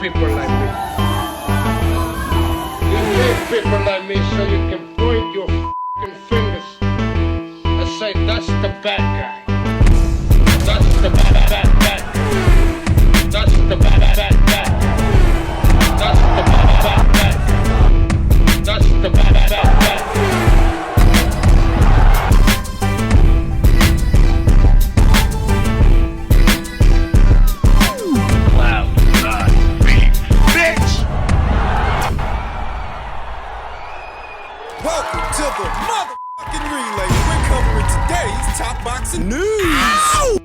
people like me. You need people like me so you can point your f***ing fingers and say, that's the bad guy. That's the bad guy. That's the bad guy. That's the bad guy. That's the bad guy. Welcome to the motherfucking relay. We're covering today's top boxing news. Ow!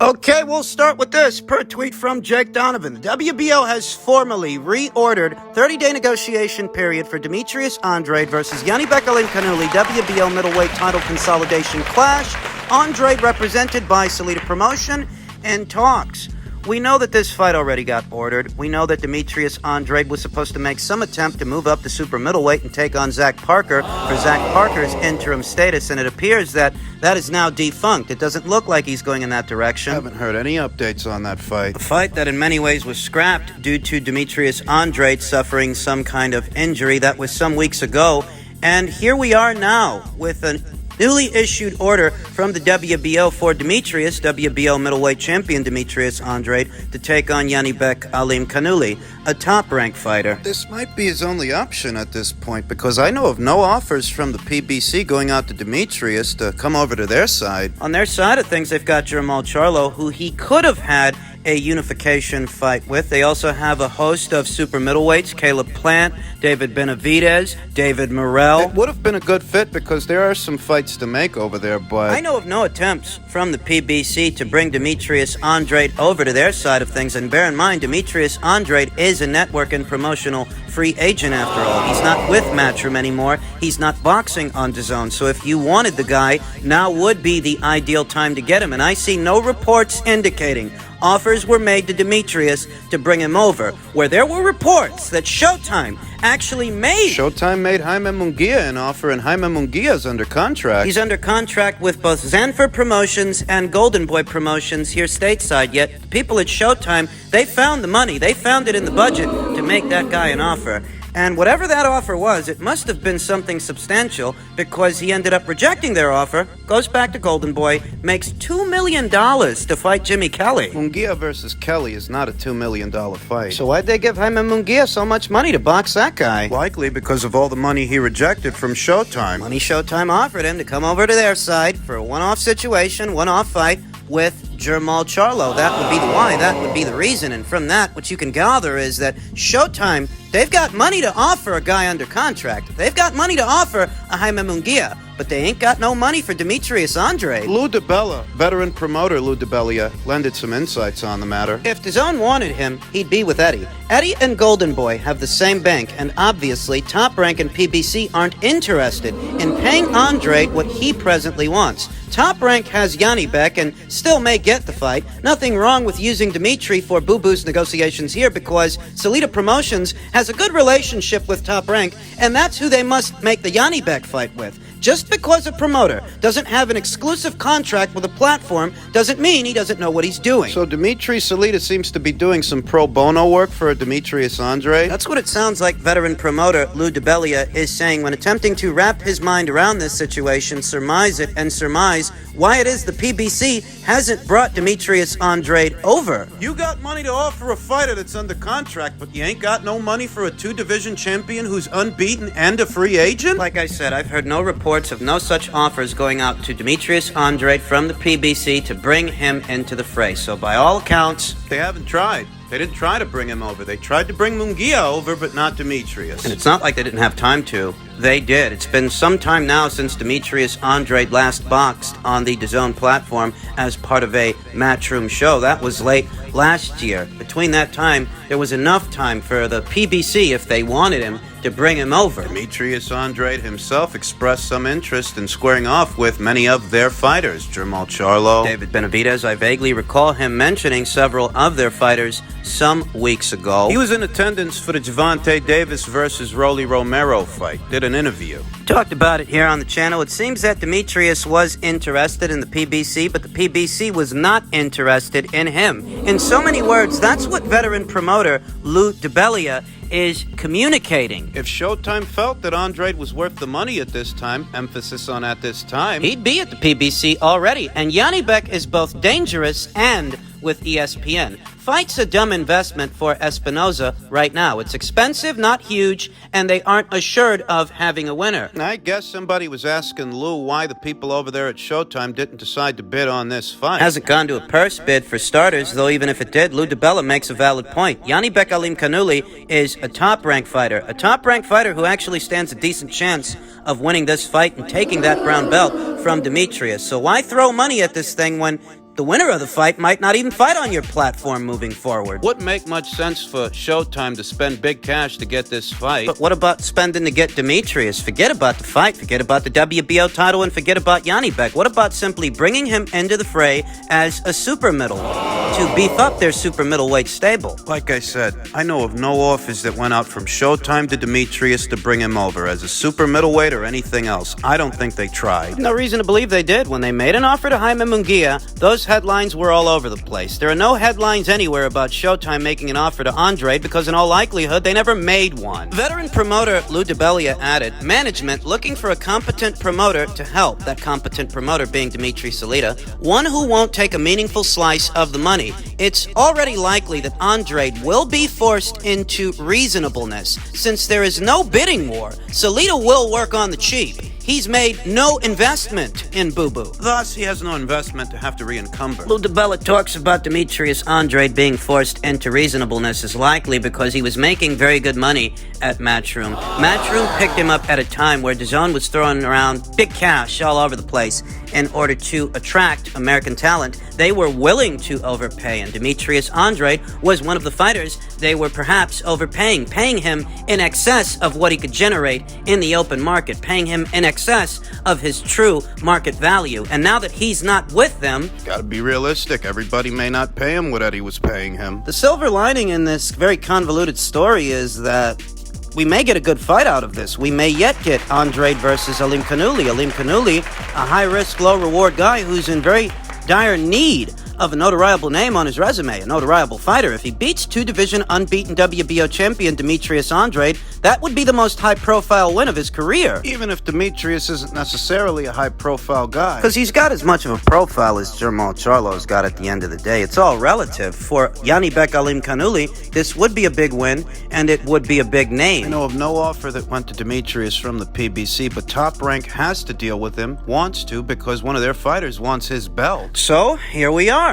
Okay, we'll start with this. Per tweet from Jake Donovan, the WBO has formally reordered 30-day negotiation period for Demetrius Andrade versus Janibek Kanuli WBO middleweight title consolidation clash. Andrade represented by Salida Promotion and talks. We know that this fight already got ordered. We know that Demetrius Andrade was supposed to make some attempt to move up to super middleweight and take on Zach Parker for Zach Parker's interim status, and it appears that that is now defunct. It doesn't look like he's going in that direction. I haven't heard any updates on that fight. A fight that in many ways was scrapped due to Demetrius Andrade suffering some kind of injury. That was some weeks ago. And here we are now with a newly issued order from the WBO for Demetrius, WBO middleweight champion Demetrius Andrade, to take on Janibek Kanuli, a top-ranked fighter. This might be his only option at this point, because I know of no offers from the PBC going out to Demetrius to come over to their side. On their side of things, they've got Jermall Charlo, who he could have had a unification fight with. They also have a host of super middleweights, Caleb Plant, David Benavidez, David Morrell. It would have been a good fit because there are some fights to make over there, but I know of no attempts from the PBC to bring Demetrius Andrade over to their side of things. And bear in mind, Demetrius Andrade is a network and promotional free agent after all. He's not with Matchroom anymore. He's not boxing on DAZN. So if you wanted the guy, now would be the ideal time to get him. And I see no reports indicating offers were made to Demetrius to bring him over, where there were reports that Showtime actually made Haymon Munguia an offer, and Haymon Munguia's under contract. He's under contract with both Zanfer Promotions and Golden Boy Promotions here stateside, yet the people at Showtime, they found the money, they found it in the budget to make that guy an offer. And whatever that offer was, it must have been something substantial, because he ended up rejecting their offer, goes back to Golden Boy, makes $2 million to fight Jimmy Kelly. Munguia versus Kelly is not a $2 million fight. So why'd they give Haymon Munguia so much money to box that guy? Likely because of all the money he rejected from Showtime. Money Showtime offered him to come over to their side for a one-off situation, one-off fight with Jermall Charlo. That would be the why. That would be the reason. And from that, what you can gather is that Showtime, they've got money to offer a guy under contract. They've got money to offer a Haymon Munguia, but they ain't got no money for Demetrius Andrade. Lou DiBella, veteran promoter Lou DiBella, lended some insights on the matter. If DAZN wanted him, he'd be with Eddie. Eddie and Golden Boy have the same bank, and obviously Top Rank and PBC aren't interested in paying Andrade what he presently wants. Top Rank has Janibek and still may get the fight. Nothing wrong with using Dimitri for Boo Boo's negotiations here, because Salida Promotions has a good relationship with Top Rank, and that's who they must make the Janibek fight with. Just because a promoter doesn't have an exclusive contract with a platform doesn't mean he doesn't know what he's doing. So Dimitri Salida seems to be doing some pro bono work for Demetrius Andrade? That's what it sounds like veteran promoter Lou DiBella is saying when attempting to wrap his mind around this situation, surmise it, and surmise why it is the PBC hasn't brought Demetrius Andrade over. You got money to offer a fighter that's under contract, but you ain't got no money for a two-division champion who's unbeaten and a free agent? Like I said, I've heard no reports of no such offers going out to Demetrius Andrade from the PBC to bring him into the fray. So by all accounts, they haven't tried. They didn't try to bring him over. They tried to bring Munguia over, but not Demetrius. And it's not like they didn't have time to. They did. It's been some time now since Demetrius Andrade last boxed on the DAZN platform as part of a Matchroom show. That was late last year. Between that time, there was enough time for the PBC, if they wanted him, to bring him over. Demetrius Andrade himself expressed some interest in squaring off with many of their fighters. Jermall Charlo, David Benavidez, I vaguely recall him mentioning several of their fighters some weeks ago. He was in attendance for the Gervonta Davis versus Rolly Romero fight. Did an interview. Talked about it here on the channel. It seems that Demetrius was interested in the PBC, but the PBC was not interested in him. In so many words, that's what veteran promoter Lou DiBella is communicating. If Showtime felt that Andrade was worth the money at this time, emphasis on at this time, he'd be at the PBC already. And Janibek is both dangerous and with ESPN. Fight's a dumb investment for Espinoza right now. It's expensive, not huge, and they aren't assured of having a winner. I guess somebody was asking Lou why the people over there at Showtime didn't decide to bid on this fight. Hasn't gone to a purse bid for starters, though even if it did, Lou DiBella makes a valid point. Janibek Alimkhanuly is a top-ranked fighter who actually stands a decent chance of winning this fight and taking that brown belt from Demetrius. So why throw money at this thing when the winner of the fight might not even fight on your platform moving forward? Wouldn't make much sense for Showtime to spend big cash to get this fight. But what about spending to get Demetrius? Forget about the fight, forget about the WBO title, and forget about Janibek. What about simply bringing him into the fray as a super middleweight to beef up their super middleweight stable? Like I said, I know of no offers that went out from Showtime to Demetrius to bring him over as a super middleweight or anything else. I don't think they tried. No reason to believe they did. When they made an offer to Haymon, those headlines were all over the place. There are no headlines anywhere about Showtime making an offer to Andrade because in all likelihood they never made one. Veteran promoter Lou DiBella added, management looking for a competent promoter to help, that competent promoter being Dimitri Salita, one who won't take a meaningful slice of the money. It's already likely that Andrade will be forced into reasonableness since there is no bidding war. Salita will work on the cheap. He's made no investment in Boo Boo. Thus, he has no investment to have to re-encumber. Lou DiBella talks about Demetrius Andrade being forced into reasonableness is likely because he was making very good money at Matchroom. Matchroom picked him up at a time where DAZN was throwing around big cash all over the place in order to attract American talent. They were willing to overpay, and Demetrius Andrade was one of the fighters they were perhaps overpaying, paying him in excess of what he could generate in the open market, paying him in excess of his true market value. And now that he's not with them, gotta be realistic. Everybody may not pay him what Eddie was paying him. the silver lining in this very convoluted story is that we may get a good fight out of this. We may yet get Andrade versus Alimkhanuly. Alimkhanuly, a high-risk, low-reward guy who's in very dire need of a notariable name on his resume, a notariable fighter. If he beats two-division unbeaten WBO champion Demetrius Andrade, that would be the most high-profile win of his career. Even if Demetrius isn't necessarily a high-profile guy. Because he's got as much of a profile as Jermall Charlo's got at the end of the day. It's all relative. For Janibek Alimkhanuly, this would be a big win, and it would be a big I name. know of no offer that went to Demetrius from the PBC, but Top Rank has to deal with him, wants to, because one of their fighters wants his belt. So, here we are.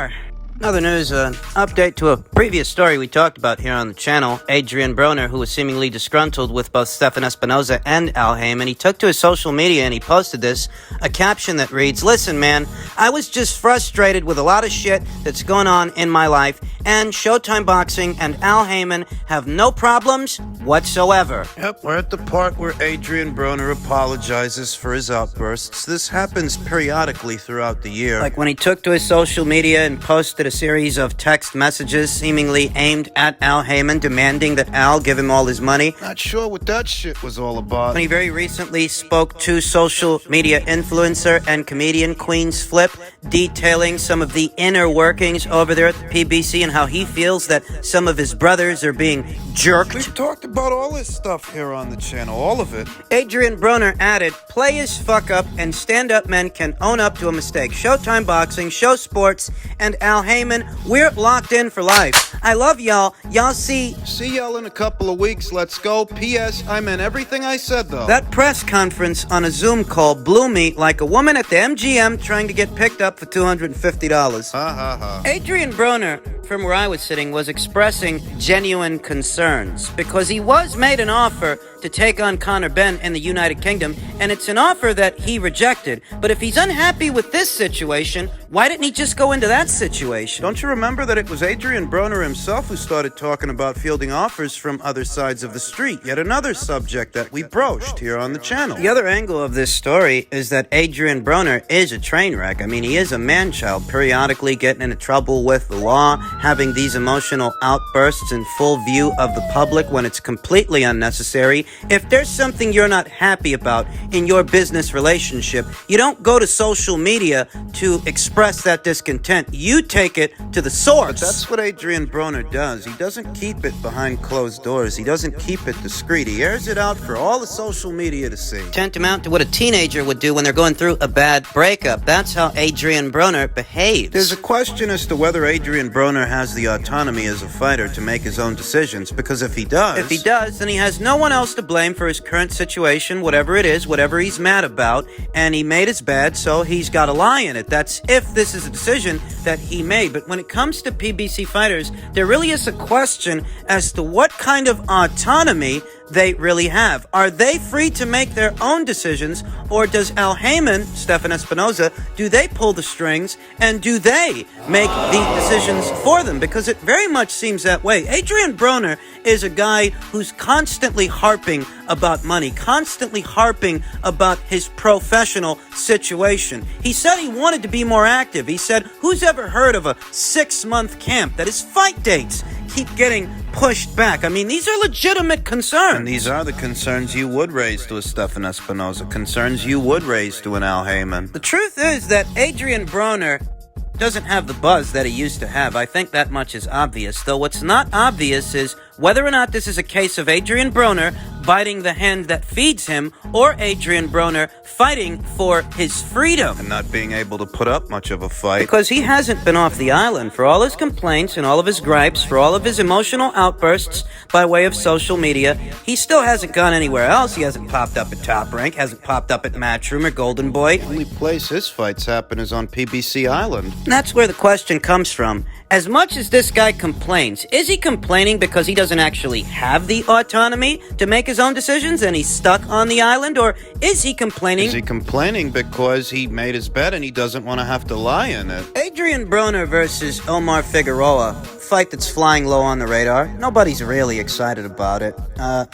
Other news, an update to a previous story we talked about here on the channel. Adrian Broner, who was seemingly disgruntled with both Stefan Espinoza and Al Haymon, he took to his social media and he posted this, a caption that reads, "Listen, man, I was just frustrated with a lot of shit that's going on in my life, and Showtime Boxing and Al Haymon have no problems whatsoever." Yep, we're at the part where Adrian Broner apologizes for his outbursts. This happens periodically throughout the year. Like when he took to his social media and posted a series of text messages seemingly aimed at Al Haymon, demanding that Al give him all his money. Not sure what that shit was all about. When he very recently spoke to social media influencer and comedian Queen's Flip, detailing some of the inner workings over there at the PBC and how he feels that some of his brothers are being jerked. We've talked about all this stuff here on the channel, all of it. Adrian Broner added, "Players fuck up and stand-up men can own up to a mistake. Showtime Boxing, Show Sports, and Al Haymon, we're locked in for life. I love y'all. Y'all see..." See y'all in a couple of weeks. Let's go. P.S. I meant everything I said, though. That press conference on a Zoom call blew me like a woman at the MGM trying to get picked up for $250. Ha ha ha. Adrian Broner, from where I was sitting, was expressing genuine concerns because he was made an offer to take on Conor Benn in the United Kingdom, and it's an offer that he rejected. But if he's unhappy with this situation, why didn't he just go into that situation? Don't you remember that it was Adrian Broner himself who started talking about fielding offers from other sides of the street? Yet another subject that we broached here on the channel. The other angle of this story is that Adrian Broner is a train wreck. I mean, he is a man-child, periodically getting into trouble with the law, having these emotional outbursts in full view of the public when it's completely unnecessary, If there's something you're not happy about in your business relationship, you don't go to social media to express that discontent. You take it to the source. But that's what Adrian Broner does. He doesn't keep it behind closed doors. He doesn't keep it discreet. He airs it out for all the social media to see. Tantamount to what a teenager would do when they're going through a bad breakup. That's how Adrian Broner behaves. There's a question as to whether Adrian Broner has the autonomy as a fighter to make his own decisions, because if he does, then he has no one else to blame for his current situation, whatever it is, whatever he's mad about, and he made his bed, so he's got to lie in it. That's if this is a decision that he made. But when it comes to PBC fighters, there really is a question as to what kind of autonomy they really have. Are they free to make their own decisions, or does Haymon, Stefan Espinoza, do they pull the strings, and do they make the decisions for them? Because it very much seems that way. Adrian Broner is a guy who's constantly harping about money, constantly harping about his professional situation. He said he wanted to be more active. He said, who's ever heard of a 6-month camp that his fight dates keep getting pushed back? I mean, these are legitimate concerns. And these are the concerns you would raise to a Stefan Espinoza, concerns you would raise to an Haymon. The truth is that Adrian Broner doesn't have the buzz that he used to have. I think that much is obvious. Though what's not obvious is whether or not this is a case of Adrian Broner biting the hand that feeds him, or Adrian Broner fighting for his freedom. And not being able to put up much of a fight. Because he hasn't been off the island. For all his complaints and all of his gripes, for all of his emotional outbursts by way of social media, he still hasn't gone anywhere else. He hasn't popped up at Top Rank, hasn't popped up at Matchroom or Golden Boy. The only place his fights happen is on PBC Island. And that's where the question comes from. As much as this guy complains, is he complaining because he doesn't actually have the autonomy to make his own decisions and he's stuck on the island? Or is he complaining? Is he complaining because he made his bed and he doesn't want to have to lie in it? Adrian Broner versus Omar Figueroa, fight that's flying low on the radar. Nobody's really excited about it.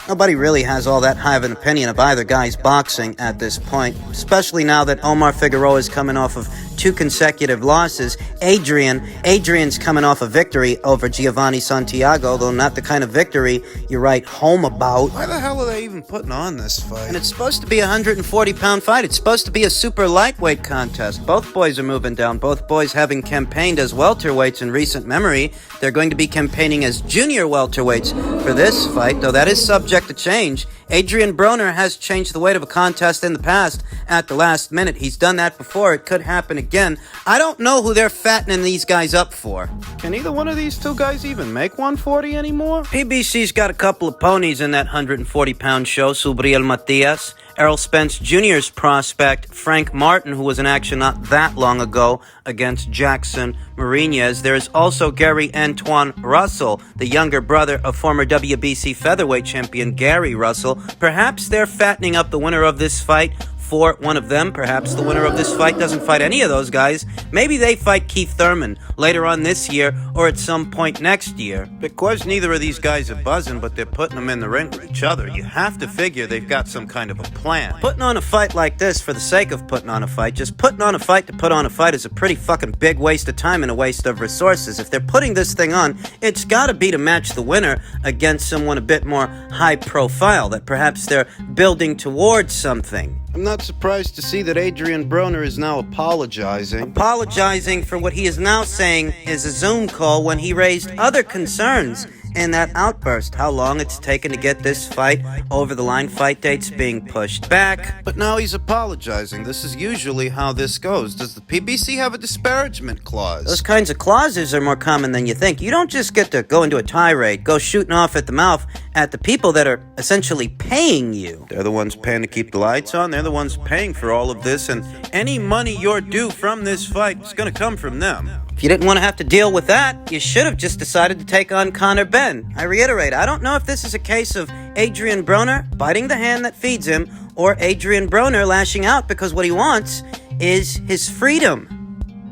Nobody really has all that high of an opinion of either guy's boxing at this point, especially now that Omar Figueroa is coming off of 2 consecutive losses. Adrian's coming off a victory over Giovanni Santiago, though not the kind of victory you write home about. Why the hell are they even putting on this fight? And it's supposed to be a 140-pound fight. It's supposed to be a super lightweight contest. Both boys are moving down. Both boys having campaigned as welterweights in recent memory. They're going to be campaigning as junior welterweights for this fight, though that is subject to change. Adrian Broner has changed the weight of a contest in the past at the last minute. He's done that before. It could happen again. I don't know who they're fattening these guys up for. Can either one of these two guys even make 140 anymore? PBC's got a couple of ponies in that 140-pound show. Subriel Matias, Errol Spence Jr.'s prospect, Frank Martin, who was in action not that long ago against Jackson Marinez. There's also Gary Antoine Russell, the younger brother of former WBC featherweight champion Gary Russell. Perhaps they're fattening up the winner of this fight for one of them. Perhaps the winner of this fight doesn't fight any of those guys. Maybe they fight Keith Thurman later on this year or at some point next year. Because neither of these guys are buzzing, but they're putting them in the ring with each other, you have to figure they've got some kind of a plan. Putting on a fight like this for the sake of putting on a fight, just putting on a fight to put on a fight, is a pretty fucking big waste of time and a waste of resources. If they're putting this thing on, it's gotta be to match the winner against someone a bit more high profile, that perhaps they're building towards something. I'm not surprised to see that Adrian Broner is now apologizing For what he is now saying is a Zoom call when he raised other concerns in that outburst. How long it's taken to get this fight over the line, fight dates being pushed back. But now he's apologizing. This is usually how this goes. Does the PBC have a disparagement clause? Those kinds of clauses are more common than you think. You don't just get to go into a tirade, go shooting off at the mouth at the people that are essentially paying you. They're the ones paying to keep the lights on. They're the ones paying for all of this, and any money you're due from this fight is going to come from them. If you didn't want to have to deal with that, you should have just decided to take on Conor Benn. I reiterate, I don't know if this is a case of Adrian Broner biting the hand that feeds him, or Adrian Broner lashing out because what he wants is his freedom.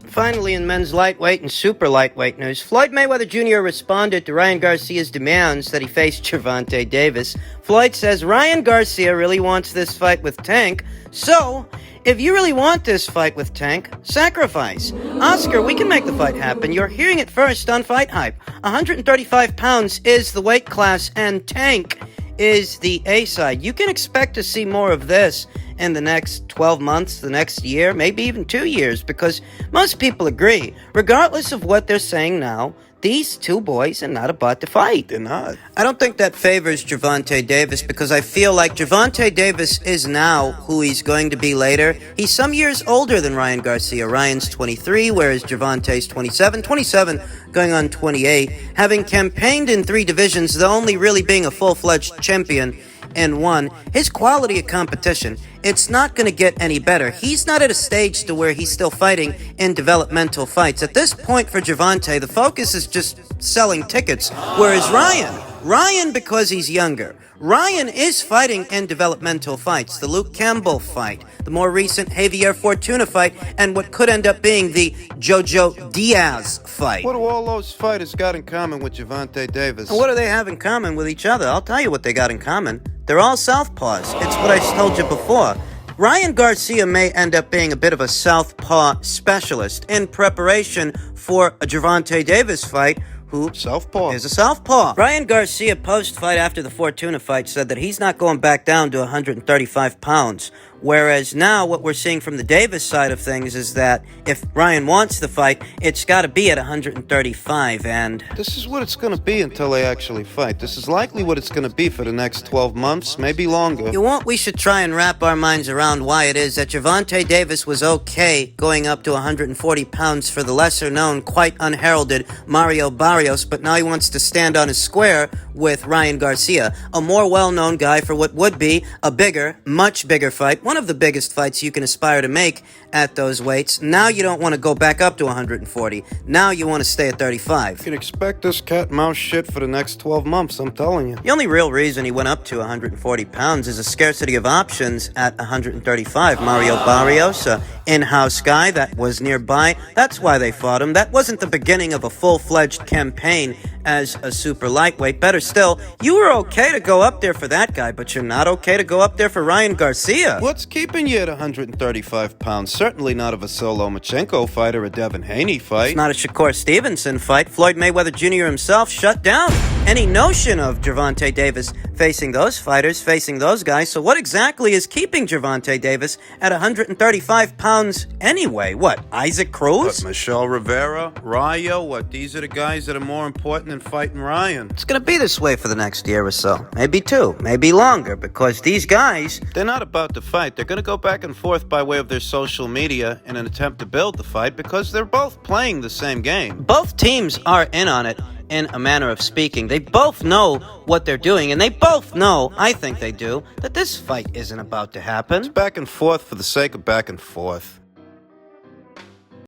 Finally, in men's lightweight and super lightweight news, Floyd Mayweather Jr. responded to Ryan Garcia's demands that he face Gervonta Davis. Floyd says Ryan Garcia really wants this fight with Tank, so if you really want this fight with Tank, sacrifice. Oscar, we can make the fight happen. You're hearing it first on Fight Hype. 135 pounds is the weight class, and Tank is the A side. You can expect to see more of this in the next 12 months, the next year, maybe even 2 years, because most people agree, regardless of what they're saying now, these two boys are not about to fight. They're not. I don't think that favors Gervonta Davis, because I feel like Gervonta Davis is now who he's going to be later. He's some years older than Ryan Garcia. Ryan's 23, whereas Gervonta's 27 going on 28. Having campaigned in 3 divisions, though only really being a full-fledged champion in 1, his quality of competition, it's not going to get any better. He's not at a stage to where he's still fighting in developmental fights. At this point for Gervonta, the focus is just selling tickets, whereas Ryan, because he's younger, Ryan is fighting in developmental fights. The Luke Campbell fight, the more recent Javier Fortuna fight, and what could end up being the Jojo Diaz fight. What do all those fighters got in common with Gervonta Davis? And what do they have in common with each other? I'll tell you what they got in common. They're all southpaws. It's what I told you before. Ryan Garcia may end up being a bit of a southpaw specialist in preparation for a Gervonta Davis fight, who Southpaw is a southpaw. Ryan Garcia, post-fight after the Fortuna fight, said that he's not going back down to 135 pounds. Whereas now what we're seeing from the Davis side of things is that if Ryan wants the fight, it's got to be at 135, and This is what it's going to be until they actually fight. This is likely what it's going to be for the next 12 months, maybe longer. you want we should try and wrap our minds around why it is that Gervonta Davis was okay going up to 140 pounds for the lesser-known, quite unheralded Mario Barrios, but now he wants to stand on his square with Ryan Garcia, a more well-known guy for what would be a bigger, much bigger fight, one of the biggest fights you can aspire to make at those weights. Now you don't want to go back up to 140. Now you want to stay at 35. You can expect this cat and mouse shit for the next 12 months, I'm telling you. The only real reason he went up to 140 pounds is a scarcity of options at 135. Mario Barrios, an in-house guy that was nearby, that's why they fought him. That wasn't the beginning of a full-fledged campaign as a super lightweight. Better still, you were okay to go up there for that guy, but you're not okay to go up there for Ryan Garcia. What's keeping you at 135 pounds? Certainly not of a Solo Lomachenko fight or a Devin Haney fight. It's not a Shakur Stevenson fight. Floyd Mayweather Jr. himself shut down any notion of Gervonta Davis facing those fighters, facing those guys. So what exactly is keeping Gervonta Davis at 135 pounds anyway? What, Isaac Cruz? What, Michelle Rivera, Rayo? What, these are the guys that are more important than fighting Ryan? It's going to be this way for the next year or so. Maybe 2, maybe longer, because these guys, They're not about to fight. They're going to go back and forth by way of their social media in an attempt to build the fight because they're both playing the same game. both teams are in on it in a manner of speaking. They both know what they're doing, and they both know, I think they do, that this fight isn't about to happen. Back and forth for the sake of back and forth.